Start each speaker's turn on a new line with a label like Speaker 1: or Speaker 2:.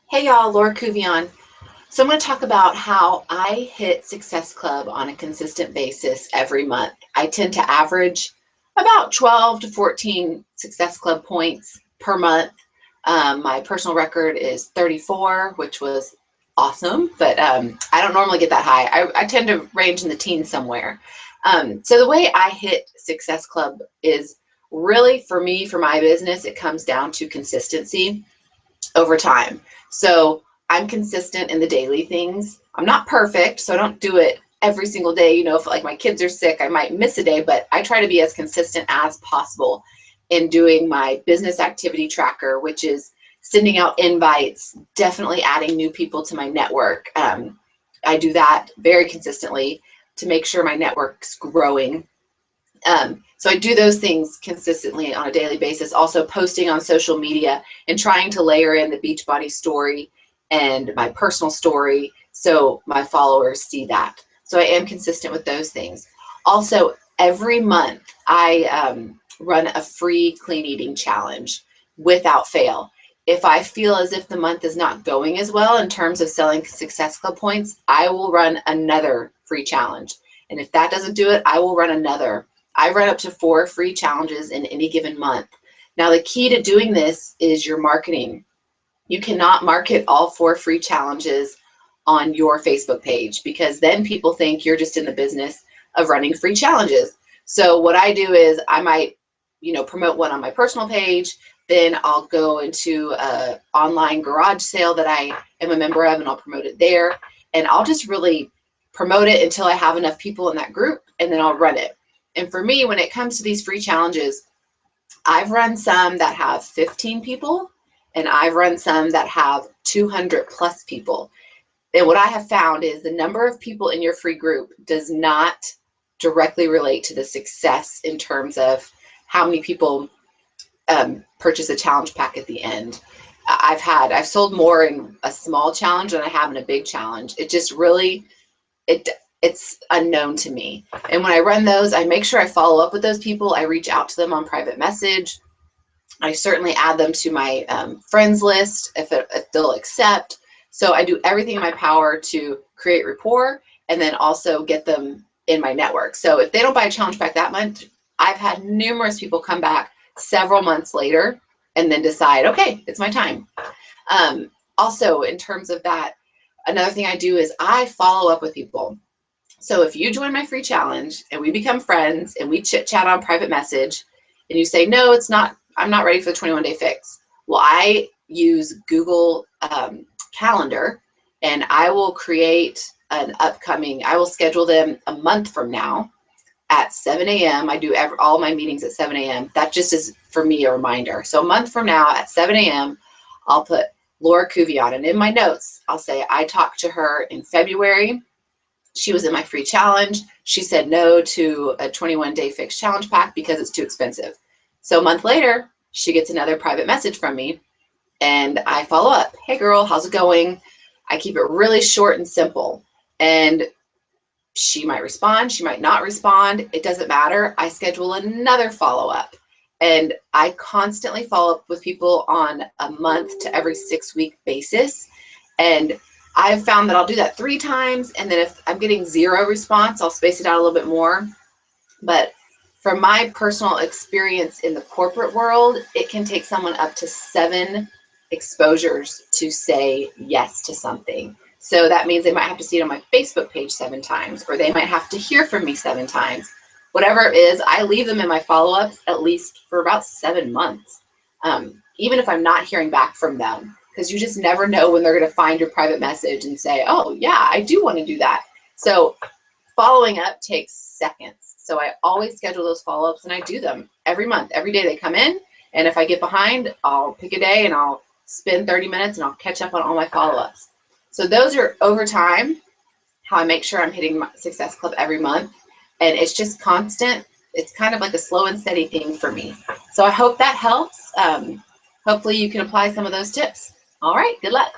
Speaker 1: Hey y'all, Laura Cuvion. So I'm going to talk about how I hit Success Club on a consistent basis every month. I tend to average about 12 to 14 Success Club points per month. My personal record is 34, which was awesome, but I don't normally get that high. I tend to range in the teens somewhere. So the way I hit Success Club is really, for me, for my business, it comes down to consistency over time. So I'm consistent in the daily things. I'm not perfect, so I don't do it every single day. You know, if like my kids are sick, I might miss a day, but I try to be as consistent as possible in doing my business activity tracker, which is sending out invites, definitely adding new people to my network. I do that very consistently to make sure my network's growing. So I do those things consistently on a daily basis, also posting on social media and trying to layer in the Beachbody story and my personal story so my followers see that. So I am consistent with those things. Also, every month I run a free clean eating challenge without fail. If I feel as if the month is not going as well in terms of selling Success Club points, I will run another free challenge. And if that doesn't do it, I will run another. I run up to 4 free challenges in any given month. Now, the key to doing this is your marketing. You cannot market all 4 free challenges on your Facebook page because then people think you're just in the business of running free challenges. So what I do is I might, promote one on my personal page, then I'll go into an online garage sale that I am a member of and I'll promote it there. And I'll just really promote it until I have enough people in that group and then I'll run it. And for me, when it comes to these free challenges, I've run some that have 15 people and I've run some that have 200 plus people. And what I have found is the number of people in your free group does not directly relate to the success in terms of how many people purchase a challenge pack at the end. I've sold more in a small challenge than I have in a big challenge. It just really, it's unknown to me. And when I run those, I make sure I follow up with those people. I reach out to them on private message. I certainly add them to my friends list if they'll accept. So I do everything in my power to create rapport and then also get them in my network. So if they don't buy a challenge pack that month, I've had numerous people come back several months later and then decide, okay, it's my time. Also, in terms of that, another thing I do is I follow up with people. So if you join my free challenge and we become friends and we chit chat on private message and you say, no, it's not, I'm not ready for the 21-day fix. Well, I use Google Calendar and I will create I will schedule them a month from now at 7 a.m. I do all my meetings at 7 a.m. That just is for me a reminder. So a month from now at 7 a.m. I'll put Laura Cuvion and in my notes, I'll say I talked to her in February. She was in my free challenge. She said no to a 21-day fixed challenge pack because it's too expensive. So a month later, she gets another private message from me and I follow up. Hey girl, how's it going? I keep it really short and simple. And she might respond, she might not respond. It doesn't matter. I schedule another follow-up. And I constantly follow up with people on a month to every 6-week basis. And I've found that I'll do that 3 times. And then if I'm getting 0 response, I'll space it out a little bit more. But from my personal experience in the corporate world, it can take someone up to 7 exposures to say yes to something. So that means they might have to see it on my Facebook page 7 times, or they might have to hear from me 7 times. Whatever it is, I leave them in my follow-ups at least for about 7 months, even if I'm not hearing back from them, because you just never know when they're going to find your private message and say, oh, yeah, I do want to do that. So following up takes seconds. So I always schedule those follow-ups and I do them every month. Every day they come in, and if I get behind, I'll pick a day and I'll spend 30 minutes and I'll catch up on all my follow-ups. So those are over time how I make sure I'm hitting my Success Club every month. And it's just constant. It's kind of like a slow and steady thing for me. So I hope that helps. Hopefully you can apply some of those tips. All right, good luck.